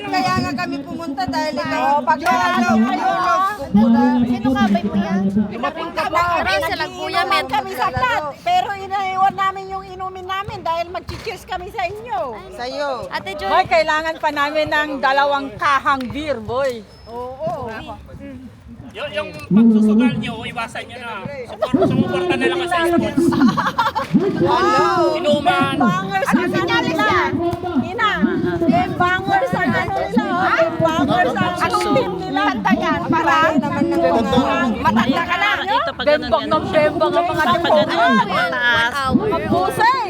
Kaya nga kami pumunta dahil ikaw pagkakalaw kayo. Sino kabay mo yan? Sila kuya, men kami sa flat. Pero inaiwan namin yung inumin namin dahil mag-cheers kami sa inyo. sa'yo. Ate Joy, Boy, kailangan pa namin ng 2 kahang beer, boy. Oo. Yung pagsusugal nyo, iwasan nyo na. Sumuporta na lang sa sports. Inuman. Bangers ang sinyalis yan. Ina, bangers ang ano nila. Bangers ang team nila. Kanta yan. Para Naman ng mga matanda ka na. Ito pag ganun Bembang ng bembang ang mga Pag ganun, mataas. Pusay.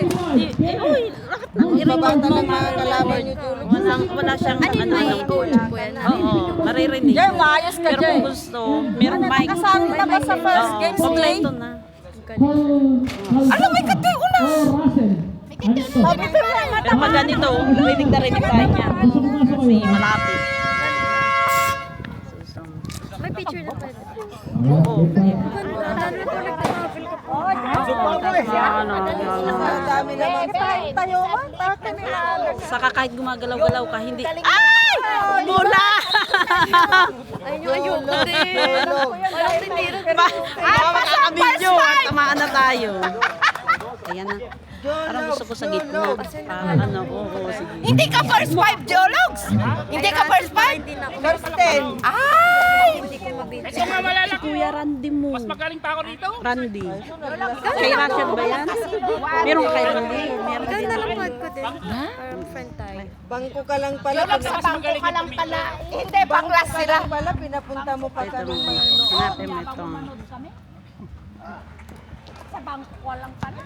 Uy, babata ng mga kalaban nyo tulog. wala siyang ano yung may coach po yan? Oo, maririnig. Jay, maayos ka, Pero Jay. kung gusto, merong mic. Kasali na ba sa first Oo, game kompleto na. Ano may kati una? Sabi ko na Pero pag ganito, rinig na rinig tayo niya. Kasi malapit. May picture na pwede. Oo. Ang dami naman. tayo man. Taka nila. Saka kahit gumagalaw-galaw ka, hindi. Ay! Mula! Ayun yung ayoko din. Walang tinira. Makakabidyo at tamaan na tayo. Ayan na. Parang gusto ko sa gitna. Para ano, oo, sige. Hindi ka first 5, Geologs! Hindi ka first 5? First 10. Ay! Hindi ko mabit. Ito nga malala ko. Kuya Randy mo. Mas magaling pa ako dito. Randy. Kay Rachel ba yan? Meron ka kay Randy? Meron Ikaw din. na lang pod ko din. Parang friend tayo. Bangko ka lang pala. Sa bangko ka lang pala. Hindi, baklas sila. Pala, pinapunta mo pa Ito kami mo. mga ano. Hanapin mo ito. Sa bangko ka lang pala.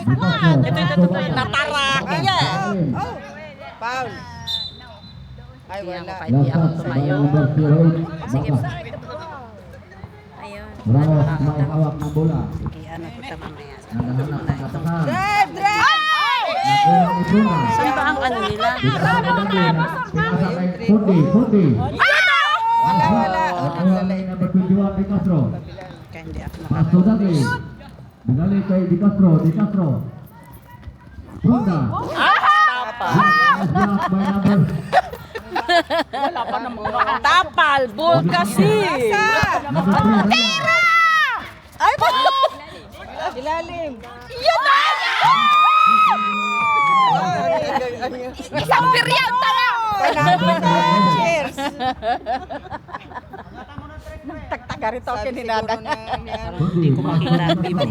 Ito. Natarak. Ayan. Oh, foul. Ay, Hindi ako wala. pa, hindi ako tumayo. Sige. Ayun. Ramos may hawak ng bola. Sige, ano kita mamaya. Naghahanap ng katakan. Drive, drive! Nakuha ni Bruna. Saan ba ang ano nila? Pinasa kay Fundi. Wala, wala. Nakuha ni number 21 Di Castro. Kaya hindi ako Pasto dati. Nagali kay Di Castro. Bruna. nakatapa. Block by number. Tapal, bull kasi. Number 3 Ramos. Ay, ba? Ilalim. Yun na! Isang piryan tala! Panalo na. Cheers. Nagtagtaga rito ako kininadan. Hindi ko makita ang bibi.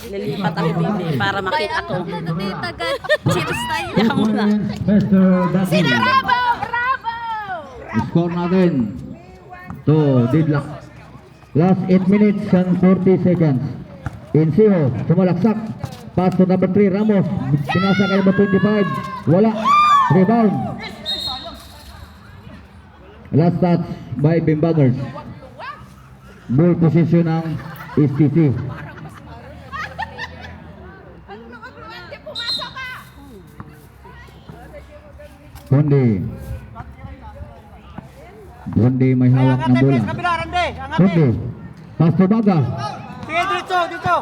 Lilipat ang bibi para makita ko. Ano dito agad? Cheers tayo. Yaka muna. Mr. Dati. Score natin. 2 deadlock. Last 8 minutes and 40 seconds. Insiho, sumalaksak. Pass to number 3, Ramos. Pinasa kay number 25. Wala. Rebound. Last touch by Bimbangers. Ball position ng STC. Bundi may hawak ng bola. Bundi. Pass to Baga. Sige, dito.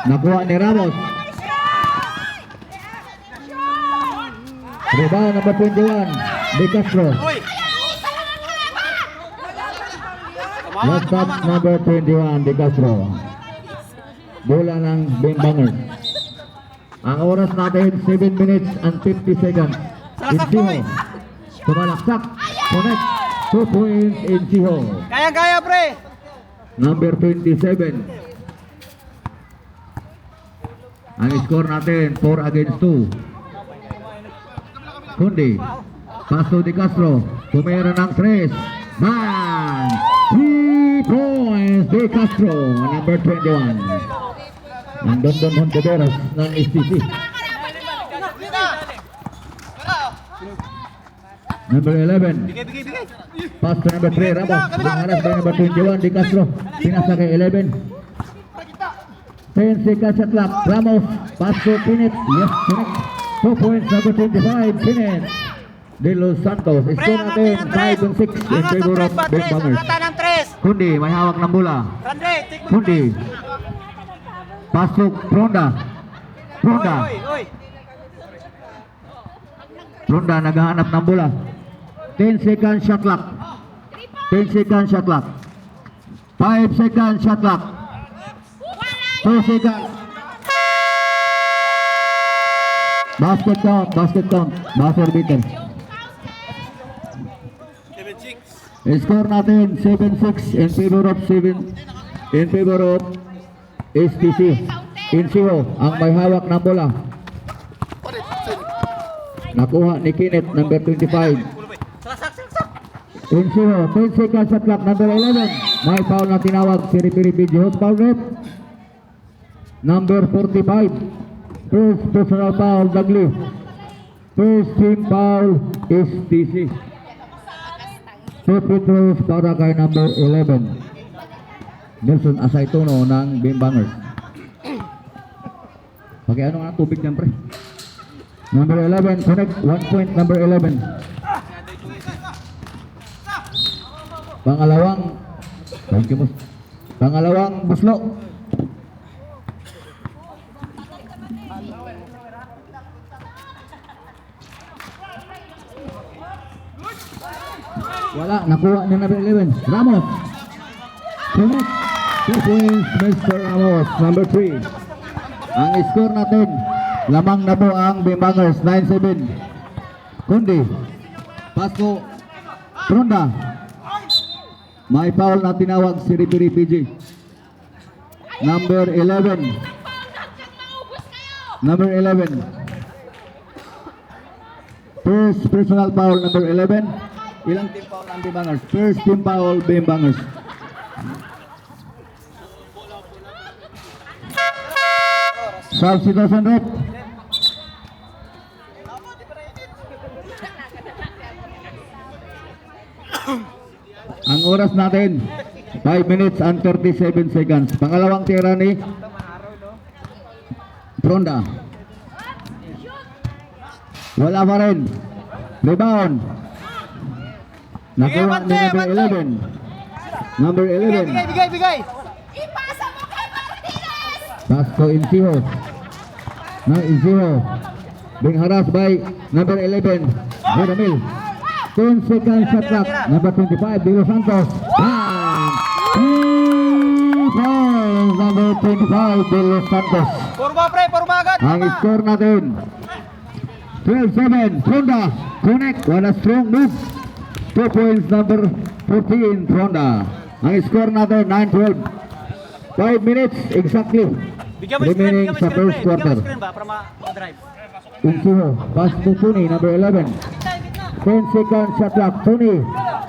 Nakuha ni Ramos. Rebound number 21. De Castro. Last touch number 21. De Castro. Bola ng Bimbangers. Ang oras natin 7 minutes and 50 seconds. Insiho. Tumalaksak. Connect. 2 points Insiho. Kaya, pre. Number 27. Ang score natin 4 against 2. Kundi. Paso de Castro. Tumira ng 3. Man! 3 points de Castro. Number 21. Ang Dondon Hontiveros ng STC. Number 11. Pass to number 3, Ramos. Mengharas by number 21, Di Castro. Pinasa kay 11. 10 seconds shot clock. Ramos. Pass to Pinet. Yes, correct. 2 points, number 25, Pinet. De Los Santos. Score natin 5 and 6 in favor of Big Bangers. Kundi, may hawak ng bola. Kundi. Pass to Ronda. Ronda. Ronda naghahanap ng bola. 10 seconds shot clock. 10 seconds shot clock. 5 seconds shot clock. 2 seconds. Basket count, buzzer beater. Score natin 7-6 in favor of STC. Insiho ang may hawak ng bola. Nakuha ni Kenneth, number 25. Insiho, 10 seconds shot clock, number 11. May foul na tinawag si referee PG. Host foul rep. Number 45. First personal foul, Dagli. First team foul, STC. 2 free throws para kay number 11. Nelson Asaytono ng Bimbangers. Pakiano nga tubig dyan, pre. Number 11, connect. 1 point, number 11. Pangalawang buslo. Wala, nakuha niya number 11. Ramos. Connect. 2 points, Mr. Ramos, number 3. Ang score natin, lamang na po ang Bimbangers, 9-7. Kundi, Pasko, Ronda. May foul na tinawag si referee PG. Number 11. Number 11. First personal foul, number 11. Ilang team foul ang Bimbangers? First team foul, Bimbangers. Substitution rep. Ang oras natin 5 minutes and 37 seconds. Pangalawang tira ni Ronda. Wala pa rin. Rebound. Nakuha ni number 11. Number 11. Bigay. Pasko Insiho. Now Insiho being harassed by number 11, Rodamil. 10 seconds shot clock. Number 25, De Los Santos. Number 25, De Los Santos. Purba agad. Ang score natin 12-7. Ronda connect. What a strong move. 2 points, number 14, Ronda. Ang score natin 9-12. 5 minutes exactly remaining sa first quarter. Insiho, pass to Tony, number 11. 10 seconds shot clock. Tony,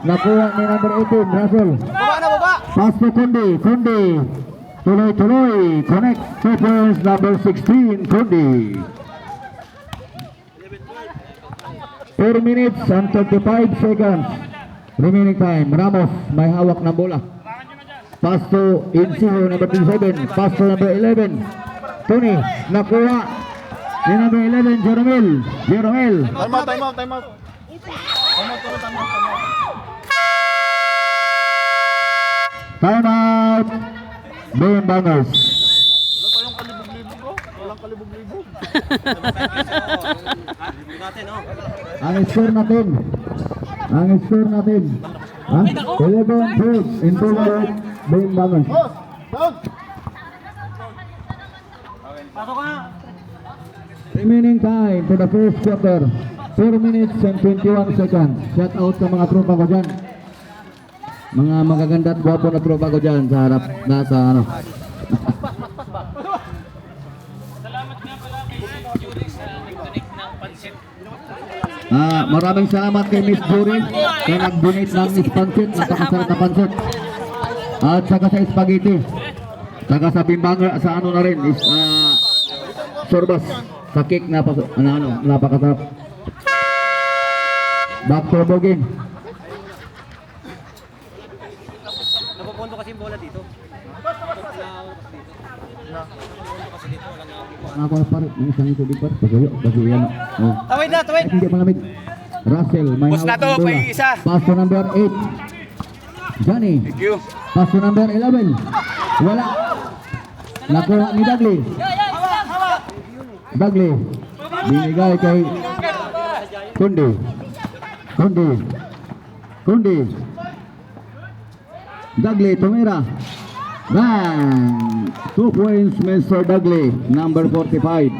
nakuha ni number 18, Russell. Baba. Pass to Kundi. Tuloy. Connect. 2 points, number 16, Kundi. 4 minutes and 35 seconds remaining time. Ramos, may hawak na bola. Pass to Insiho, number 27. Pass to number 11. Tony, nakuha ni number 11, Jeromel. Time out. Time out. Bimbangers. Ang score natin. Ha? 11 points in favor of Bimbangers. Remaining time for the first quarter. 4 minutes and 21 seconds. Shout out sa mga tropa ko dyan. Mga magaganda at gwapo na tropa ko dyan sa harap na sa ano. Maraming salamat kay Miss Jury na nag-donate ng pansit, napakasarap na pansit. At saka sa spaghetti. Saka sa Bimbanger, sa ano na rin is sorbas. Sa cake napakasarap. Back to Bogin. Napupunto kasi yung bola dito. Ako par, may isang tubig par. Pagayo, yan. Oh. Tawid. Ay, hindi malamig. Russell, may Bus na to, hawak ng bola. may isa. Pass to number 8. Johnny. Thank you. Pass to number 11. Wala. Nakuha ni Dudley. Dagli. Binigay kay Kundi. Dagli, tumira. Bang! 2 points, Mr. Dagli, number 45.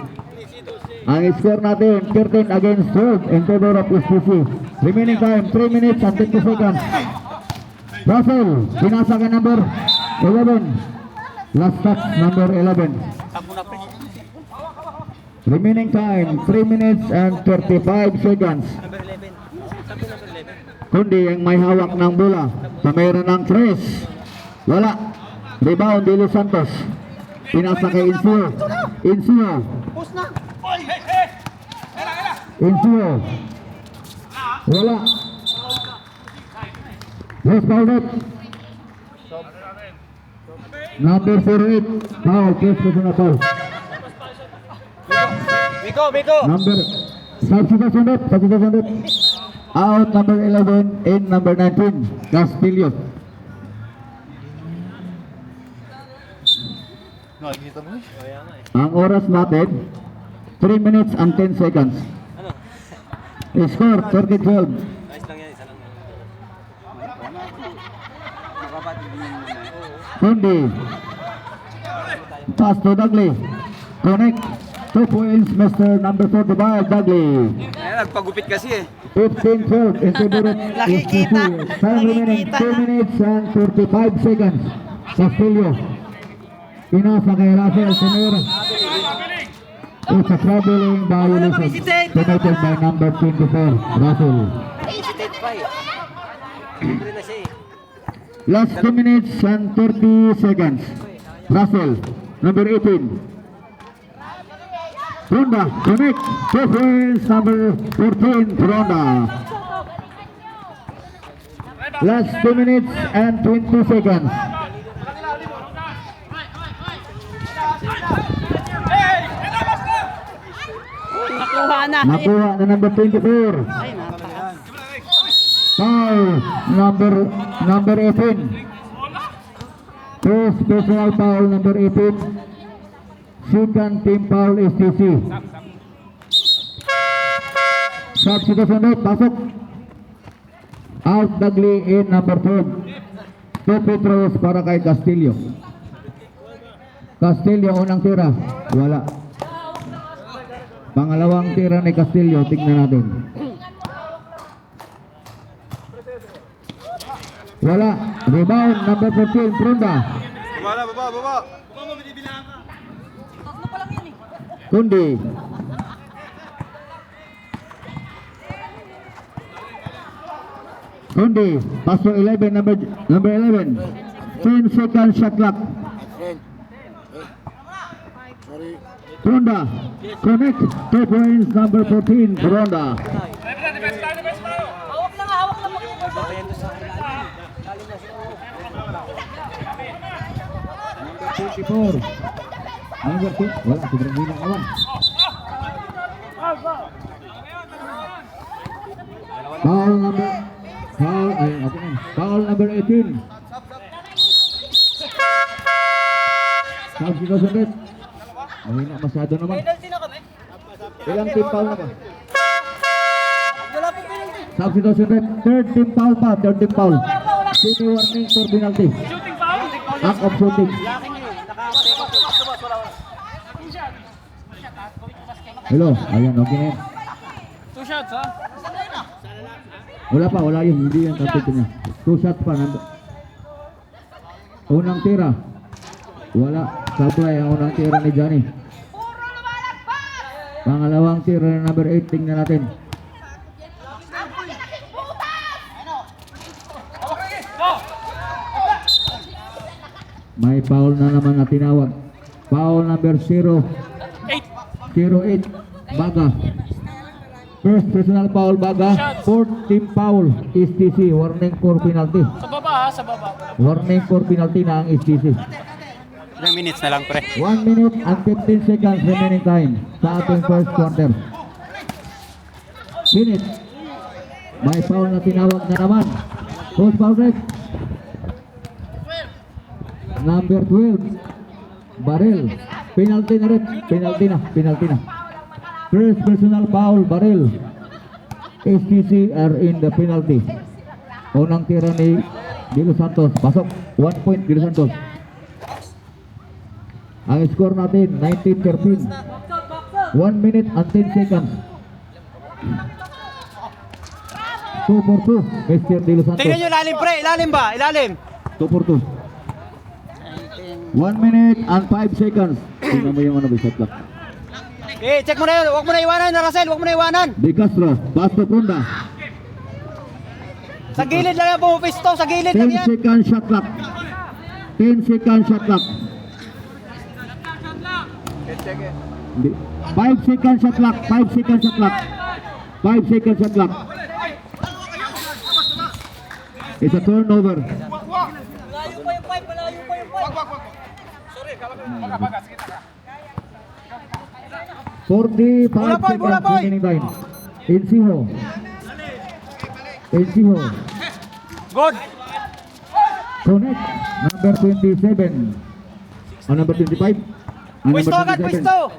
Ang score natin, 13 against 12 in favor of SPC. Remaining time, 3 minutes and 20 seconds. Russell, pinasa ka number 11. Last touch, number 11. Remaining time, 3 minutes and 35 seconds. Kundi ang may hawak ng bola. Pamera ng 3. Wala. Rebound, De Los Santos. Pinasa kay Incio. Wala. Yes, foul net. Number 48. Foul, case personal foul. Number substitution net. Out number 11 in number 19. Castillo. Ang oras natin 3 minutes and 10 seconds. Score 30-12. Kundi. Pass to Dagli. Connect. 2 points, Mr. number 45, Dagli. Nagpagupit kasi eh. 15-12 in favor of SPC. Time remaining 2 minutes and 45 seconds. Castillo. Pinasa kay Russell Senera. It's a troubling violation committed by number 24, Russell. Last 2 minutes and 30 seconds. Russell, number 18. Ronda, connect. 2 points, number 14, Ronda. Last 2 minutes and 20 seconds. Nakuha na. Nakuha na number 24. Ay, napaka. Foul, number 18. First personal foul, number 18. Second team foul, STC. Substitution net, pasok. Out Dagli in number 12. 2 free throws para kay Castillo. Castillo, unang tira. Wala. Pangalawang tira ni Castillo, tignan natin. Wala. Rebound, number 14, Prunda. Baba. Kundi. Pass to 11, number 11. 10 seconds shot clock. Prunda. Connect. 2 points, number 14, Prunda. Number 2. Wala, sobrang bilang awan. Foul number 18. Substitution net. Mahina masyado naman. Ilang team foul na ba? Substitution net. Third team foul. City warning for penalty. Act of shooting. Hello, ayan, okay na yan. 2 shots ha? Wala yun, hindi yan kapito niya. 2 shots pa. Unang tira. Wala, supply ang unang tira ni Johnny. Pangalawang tira na number 8, tingnan natin. May foul na naman na tinawag. Foul number 08, Baga. First personal foul, Baga. Fourth team foul, STC. Warning for penalty. Sa baba. Warning for penalty na ang STC. Ilang minutes na lang, pre. 1 minute and 15 seconds remaining time sa ating first quarter. Minute. May foul na tinawag na naman. Post foul break. Number 12, Barel. Penalty na rin. Penalty na. First personal foul, Baril. STC are in the penalty. Unang tira ni De Los Santos. Pasok. 1 point De Los Santos. Ang score natin, 19-13. 1 minute and 10 seconds. 2 for 2, Mr. De Los Santos. Tingnan nyo, ilalim pre, ilalim ba? Ilalim. 2 for 2. 1 minute and 5 seconds. Tingnan mo yung ano, shot clock. Eh, check mo na yun. Huwag mo na iwanan, Russell. Huwag mo na iwanan. De Castro, pass to Punda. Sa gilid lang yan, pumipisto. Sa gilid lang 10 yan. seconds shot clock. 10 seconds shot clock. 5 seconds shot clock. 5 seconds shot clock. 5 seconds shot clock. It's a turnover. 45 seconds remaining time. Enciso. Good. Connect. Number 27. Number 25. Number Pwisto agad, 27. pwisto.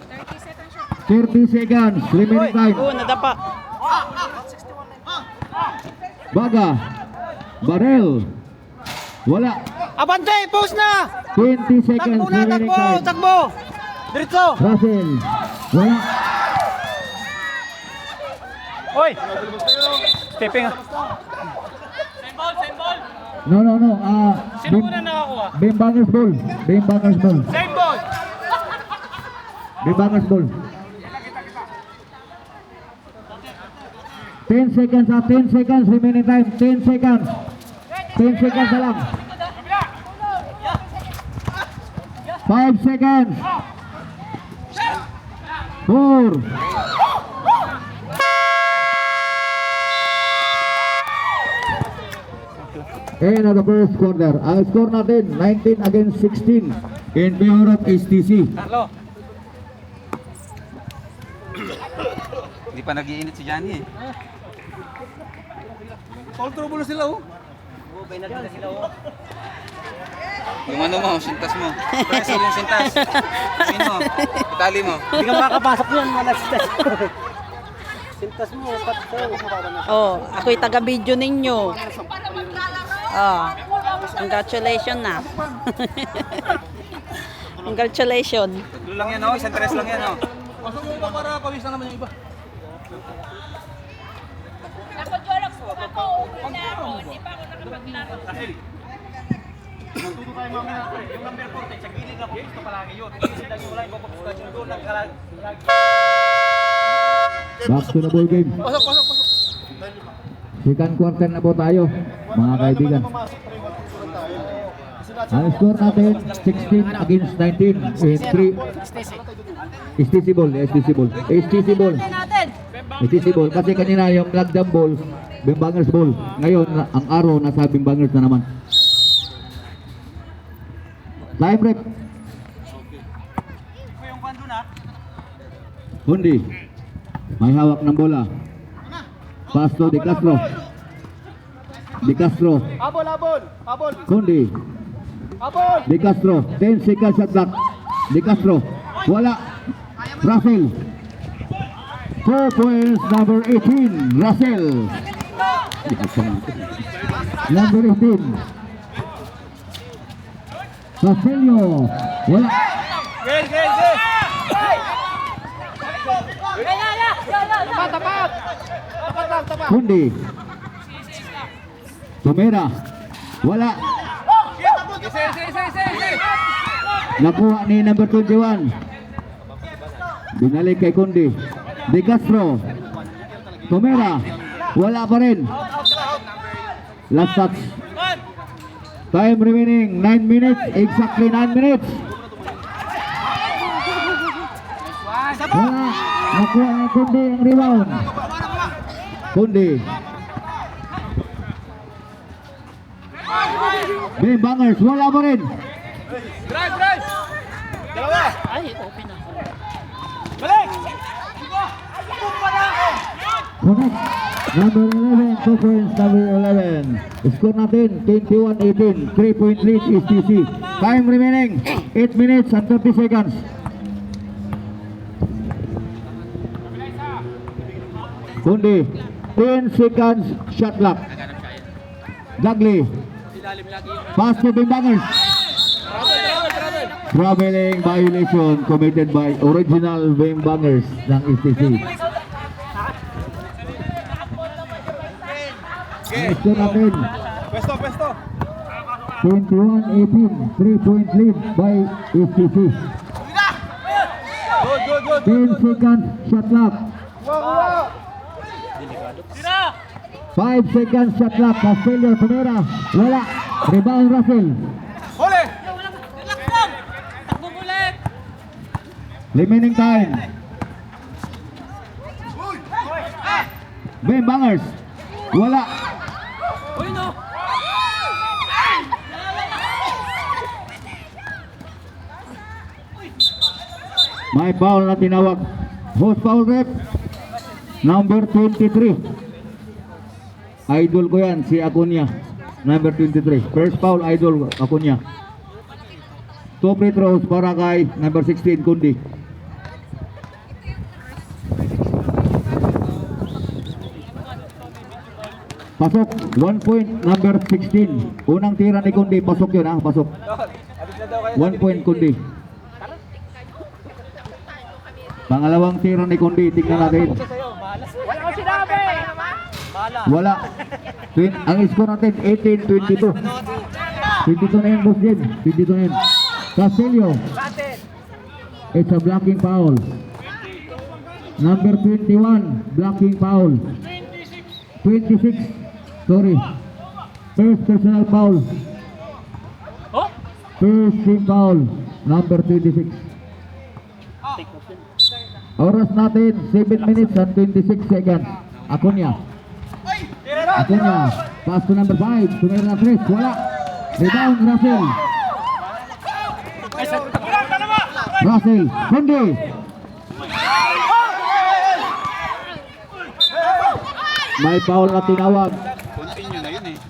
30 seconds remaining time. Nadapa. Baga. Barel. Wala. Abante, post na. 20 seconds Takbo na, remaining takbo, time. takbo. Diretso. Russell. Wala. Oy. Stepping ah. No. Sino muna nakakuha? Bembangers ball. Bembangers ball. Same ball. Bembangers ball. 10 seconds 10 seconds remaining time. 10 seconds. 10 seconds na lang. 5 seconds. 4. And at the first quarter, ang score natin 19 against 16 in favor of STC. Carlo. Hindi pa nag-iinit si Johnny eh. Foul trouble na sila oh. Oo, bainag na sila oh. Yung ano mo, sintas mo. Preso yung sintas. Sino? Tali mo. Hindi ka makakapasok yun, malastas. Sintas mo, patso. Oh, ako'y taga-video ninyo. Oh, congratulations na. Congratulations. Tatlo lang yan oh, isang tres lang yan oh. Pasok mo pa para pawis na naman yung iba. Ako, Jorox, ako, uwi na ako. Hindi pa ako nakapaglaro. Tuto tayo mamaya pre. Yung number 40, sa gilid lang gusto palagi yun. Gilid lang yung wala yung papapuskasyon doon. Nagkalagi. Back to the ball game. Pasok. Second quarter na po tayo, mga kaibigan. Ang score natin 16 against 19 in 3. STC ball kasi kanina yung lockdown ball, Bimbangers ball. Ngayon ang araw nasa Bimbangers na naman. Time rep. Hundi. May hawak ng bola. Pass to De Castro. Abol. Hundi. De Castro. 10 seconds shot clock. De Castro. Wala. Russell. 4 points, number 18. Russell. Number 18. Rogelio. Wala. Hundi. Tumera. Wala. Nakuha ni number 21. Binalik kay Kundi. De Castro. Tumera. Wala pa rin. Last touch. Time remaining 9 minutes. Exactly 9 minutes. Wala. Nakuha ni Kundi ang rebound. Kundi. Bimbangers. Wala pa rin. Drive! Dalawa! Ay, open na. Balik! Connect. Number 11, 2 points, number 11. Score natin, 21-18. 3-point lead is TC. Time remaining, 8 minutes and 30 seconds. Kundi. 10 seconds shot clock. Dagli. Pass to Bimbangers. Traveling violation committed by original Bimbangers ng STC. Ito natin. Pesto, pesto. 21-18, 3-point lead by STC. Good, good, good. 10 seconds shot clock. 5 seconds shot clock. Castillo, Tumera. Wala. Rebound Russell. Huli! Remaining time. Bimbangers. Wala. May foul na tinawag. Host foul rep. Number 23. Idol ko yan, si Acuña. Number 23. First foul, idol Acuña. 2 free throws para kay number 16, Kundi. Pasok, 1 point, number 16. Unang tira ni Kundi, pasok yun ha, pasok. 1 point, Kundi. Pangalawang tira ni Kundi, tingnan natin. Wala. Ang score natin, 18-22. 22 na yun, boss Jim. 22 na yun. Castillo. It's a blocking foul. Number 21, blocking foul. 26. Sorry. First personal foul. First team foul. Number 26. Oras natin, 7 minutes and 26 seconds. Acuña. Acuña. Pass to number 5. Tumira na 3. Wala. Rebound, Russell. Russell. Kundi. May foul na tinawag. Continue na yun eh.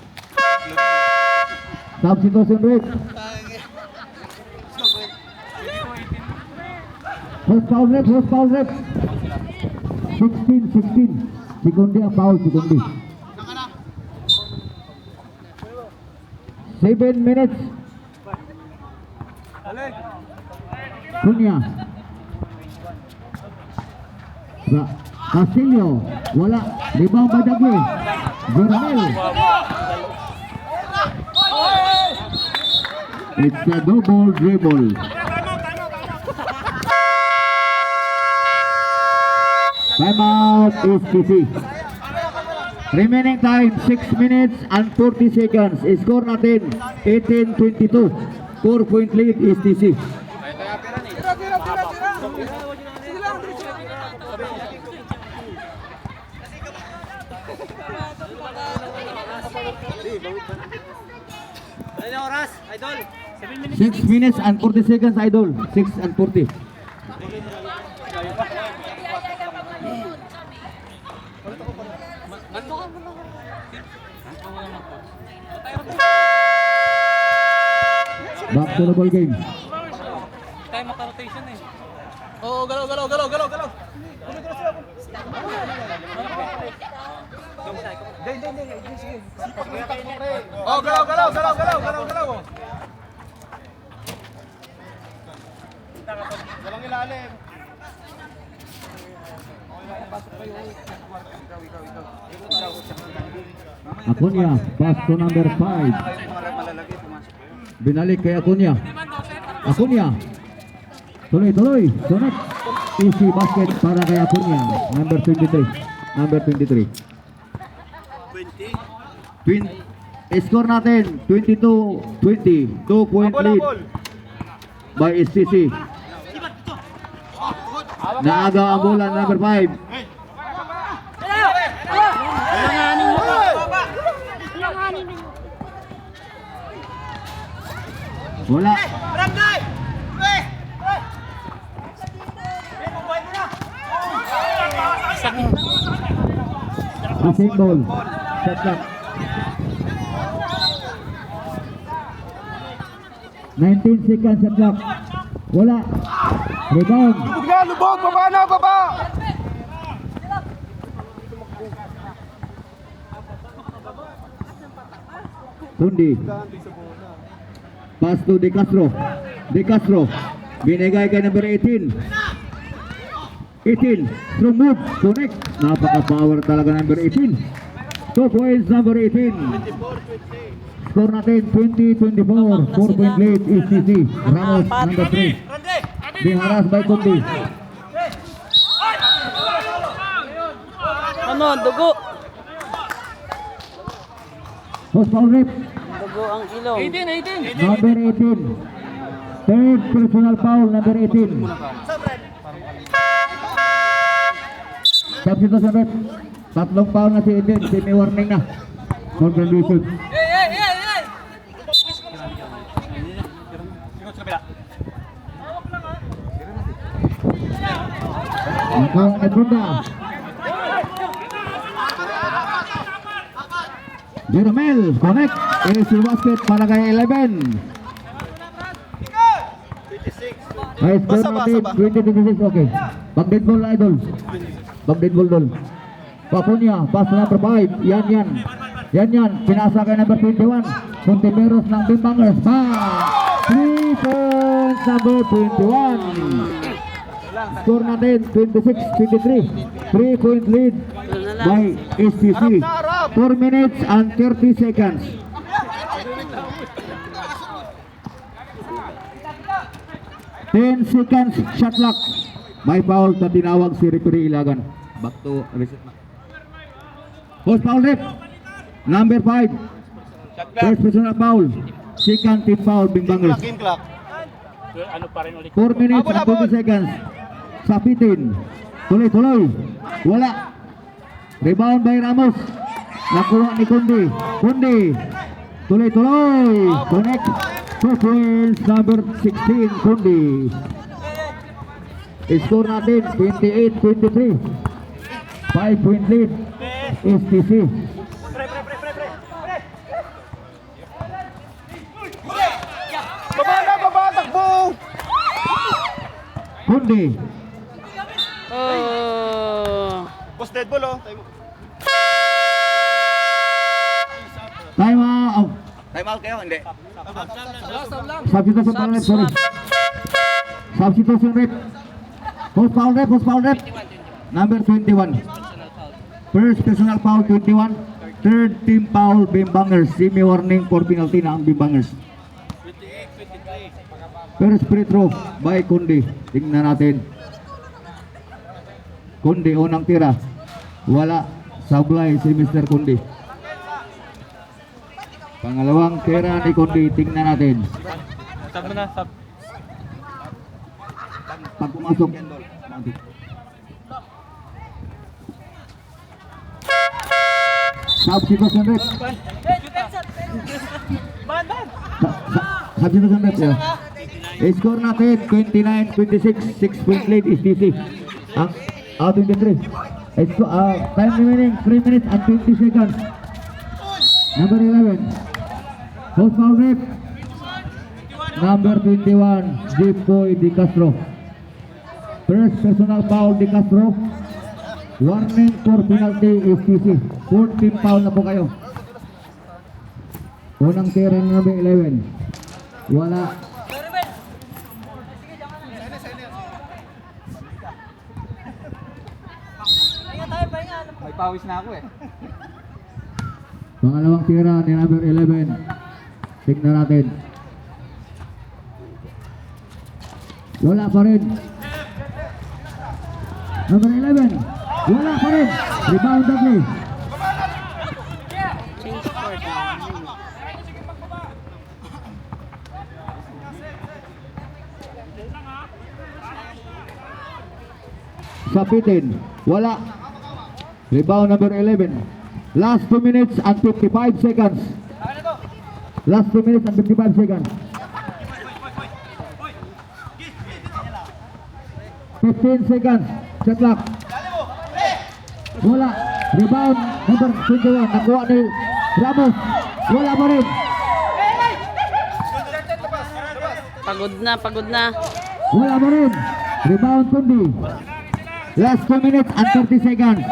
Substitution rate. First foul rep, first foul rep. 16-16. Sekundi ang foul, sekundi. 7 minutes. Kunya. Castillo. Wala. Rebound by Dagli. Joramel. It's a double dribble. Timeout STC. Remaining time 6 minutes and 40 seconds. Score natin 18-22. 4-point lead STC. Ano na oras, idol? 6 minutes and 40 seconds, idol. 6 and 40. Back to the ball game. Tayo maka-rotation eh. Oo, galaw, galaw, galaw, galaw, galaw. Oh, galaw, galaw, galaw, galaw, galaw, galaw. Galang ilalim. Acuña, pass to number 5. Binalik kay Acuña. Acuña. Tuloy, tuloy. Sunod. Easy basket para kay Acuña. Number 23. Number 23. 20. Score natin 22-20. 2-point lead by STC. Naaga ang bola number 5. Wala. Receiving ball. Shot clock. 19 seconds shot clock. Wala. Rebound. Lubog na, lubog, baba na, baba. Kundi. Pass to De Castro. De Castro. Binigay kay number 18. 18. Strong move. Connect. Napaka-power talaga number 18. 2 points number 18. Score natin 20-24. 4-point lead ECC. Ramos number 3. Diharas by Kundi. Ano, dugo. Post foul rip. Dugo ang ilong. Number 18. Third personal foul, number 18. Substitution rep. Tatlong foul na si Eden. Semi warning na. Congratulations. Ang Edrunda. Jeromel, connect. Easy basket para kay 11. Ay, score natin 20-26, okay. Bagdit ball, idol. Bagdit ball doon. Papunya, pass number 5. Yan. Pinasa kay number 21. Puntimeros ng Bimbangers. 3 points number 21. Score natin 26-23. 3-point lead by SPC. 4 minutes and 30 seconds. Ten seconds shot clock. May foul na tinawag si referee Ilagan. Back to reset na. Post foul rep. Number 5. First personal foul. Second team foul Bimbangers. Ano pa rin ulit? 4 minutes and 20 seconds. Sapitin. Tuloy. Wala. Rebound by Ramos. Nakuha ni Kundi. Tuloy. Connect. 2 points number 16 Kundi. Score natin 28-23. 5-point lead STC. Baba, takbo! Kundi. Oh. Post dead ball, oh. Time out. Time out kayo, hindi. Substitution foul rep, sorry. Substitution rep. Post foul rep. Number 21. First personal foul 21. Third team foul Bimbangers. Semi warning for penalty na ang Bimbangers. First free throw by Kundi. Tingnan natin. Kundi unang tira. Wala. Sablay si Mr. Kundi. Pangalawang tira ni Kundi. Tingnan natin. Sab mo na, sab. Pag pumasok. Substitution rep. Substitution rep. Score natin 29-26. 6-point lead STC. Ang 23. Time remaining 3 minutes and 20 seconds. Number 11. Post foul rep. Number 21. Jipoy De Castro. First personal foul De Castro. Warning for penalty STC. 4th team foul na po kayo. Unang tira ng number 11. Wala. May pawis na ako eh. Pangalawang tira ni number 11. Tignan natin. Wala pa rin. Number 11. Wala pa rin. Rebound Dudley. Change court. Sapitin. Wala. Rebound number 11. Last 2 minutes and 55 seconds. Last 2 minutes and 55 seconds. 15 seconds. Shot clock. Wala. Rebound number 21. Nakuha ni Ramos. Wala pa rin. Pagod na. Wala pa rin. Rebound Kundi. Last 2 minutes and 30 seconds.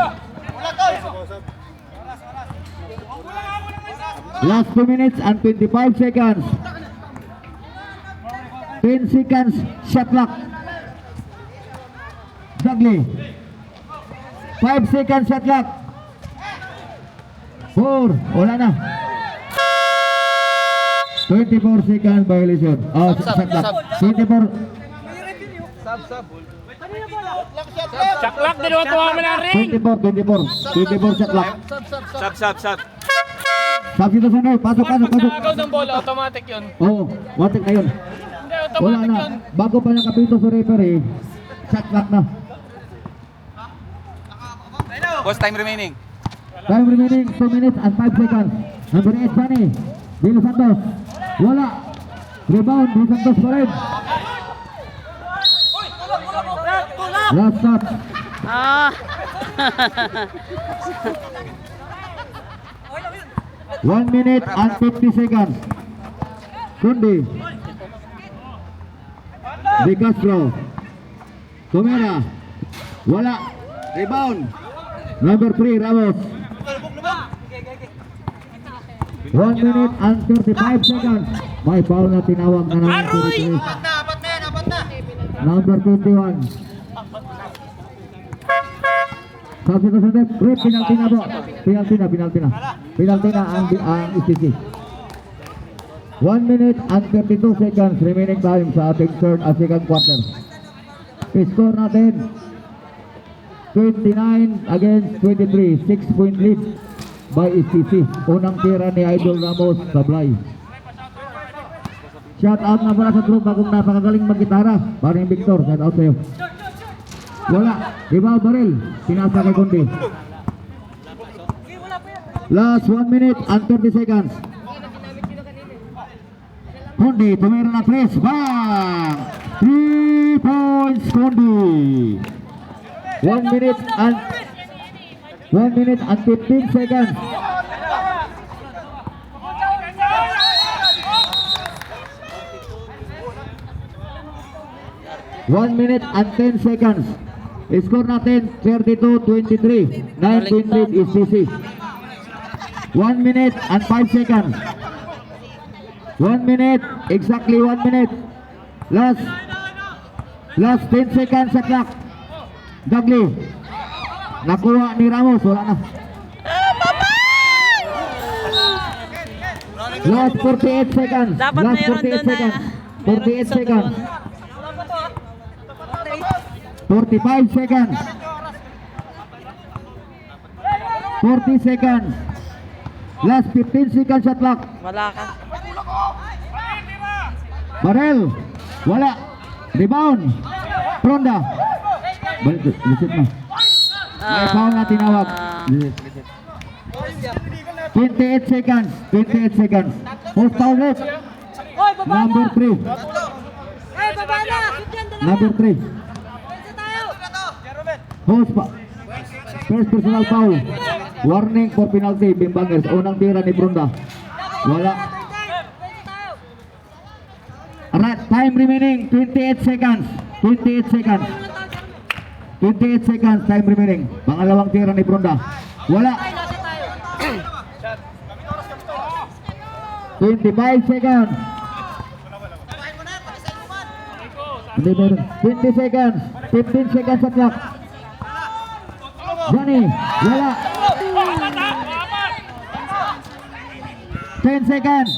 Last 2 minutes and 25 seconds. 10 seconds shot clock. Dudley. 5 seconds shot clock. 4. Wala na. 24 seconds violation. Oh, shot clock. 24. Chaklak, dinutuwa mo na ring. 24 shot clock. Sub. Sabi na sunod. Pasok. Nagaw ng bola, automatic yun. Oo, watik na yun. Hindi, Wala automatic na. yun. Bago pa nakapito sa referee, shot clock na. Boss, time remaining. Time remaining 2 minutes and 5 seconds. Number 8, Sunny. Bilo Santos. Wala. Rebound, Bilo Santos pa rin. Last shot. Ah. 1 minute and 50 seconds. Kundi. De Castro. Tumera. Wala. Rebound. Number 3, Ramos. 1 minute and 35 seconds. May foul na tinawag na naman. Number 21. Sabi na sunod, penalty na po. Penalty na ang ICC. 1 minute and 32 seconds remaining time sa ating third at second quarter. Score natin 29 against 23, 6-point lead by ICC. Unang tira ni Idol Ramos Sablay. Shout out na pala sa group bagong napakagaling mag-gitara. Paring Victor, shout out sa'yo. Wala, rebound Baril, pinasa kay Kundi. Last 1 minute and 30 seconds. Kundi, tumira na 3, bang! 3 points Kundi. 1 minute and 15 seconds. One minute and 10 seconds. Score natin 32-23. 9-point lead is CC. 1 minute and 5 seconds. 1 minute, exactly 1 minute. Last 10 seconds sa clock. Dudley. Nakuha ni Ramos, wala na. Last 48 seconds. Dapat Last mayroon 48 doon na- seconds. mayroon 48 sa seconds. doon. 45 seconds. 40 seconds. Last 15 seconds shot clock. Wala ka. Barel. Wala. Rebound. Pronda. Balik. Lisit na. May foul na tinawag. 28 seconds. 28 seconds. Post foul rate. Number 3. Number 3. Post pa. First personal foul. Warning for penalty. Bimbangers. Unang tira ni Pronda. Wala. Alright, time remaining 28 seconds. 28 seconds. 28 seconds time remaining. Pangalawang tira ni Pronda. Wala. 25 seconds. Hindi meron. 20 seconds. 15 seconds sa clock. Johnny. Wala. 10 seconds.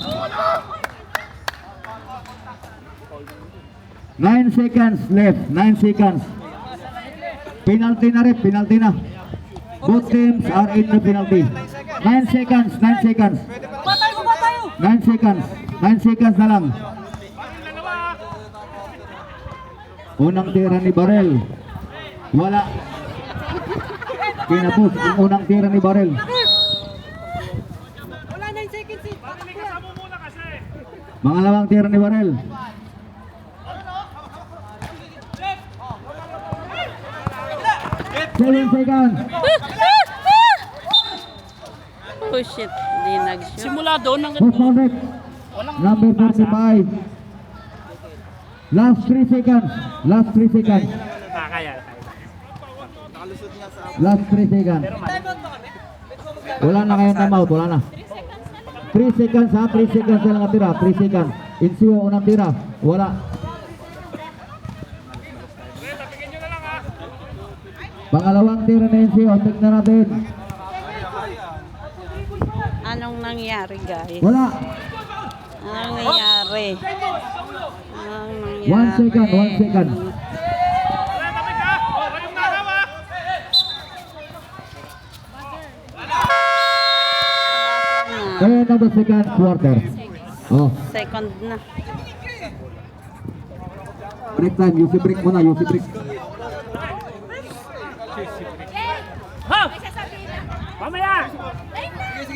9 seconds left. 9 seconds. Penalty na rin. Penalty na. Both teams are in the penalty. 9 seconds. 9 seconds. 9 seconds. 9 seconds na lang. Unang tira ni Barel. Wala. Kinapos ang unang tira ni Barel. Mangalawang tira ni Barel. 7 seconds. Oh shit, hindi nag-shoot. Simula doon ang Post foul rate. Number 35. Last 3 seconds. Last 3 seconds. kaya. Last 3 seconds. Wala na kayong time out. Wala na. 3 seconds ha, 3 seconds na lang natira, 3 seconds. Insiho, unang tira, wala. Pangalawang tira na Insiho, tignan natin. Anong nangyari, guys? Wala. Anong nangyari? Anong nangyari? 1 second, 1 second. End of the second quarter. Oh, Second na. break time, UC break muna, UC break. Ha! Mamaya!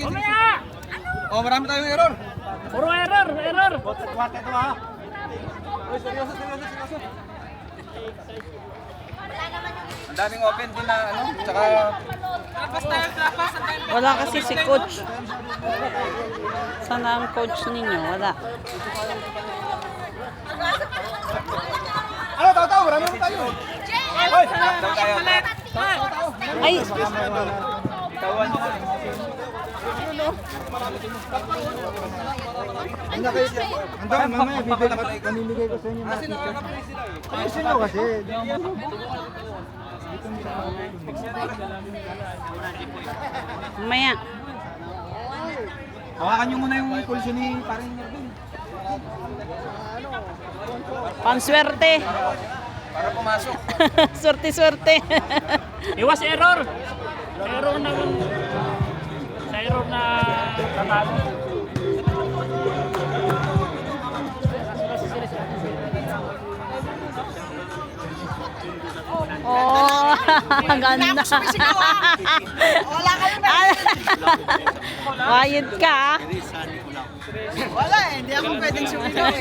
Mamaya! Oh, marami tayong error. Puro error, error! Kwate ito ha. Uy, seryoso. Ang daming open din na ano, tsaka... Wala kasi si coach. Sana ang coach ninyo? Wala. Ano, tao, marami naman tayo. Hoy, daw tayo. Ay! Itawan mo. Hanggang mamaya, pamimigay ko sa inyo. Kasi nakaka-play sila eh. Ayusin mo kasi. Mamaya. Hawakan nyo muna yung pulso ni paring Nervin. Panswerte. Para pumasok. Swerte-swerte. Iwas error! Error na... Sa error na... tatalo. Oh, ang ganda. Wala kayo na. Bayad ka. Ah. Wala eh, hindi ako pwedeng sumigaw eh.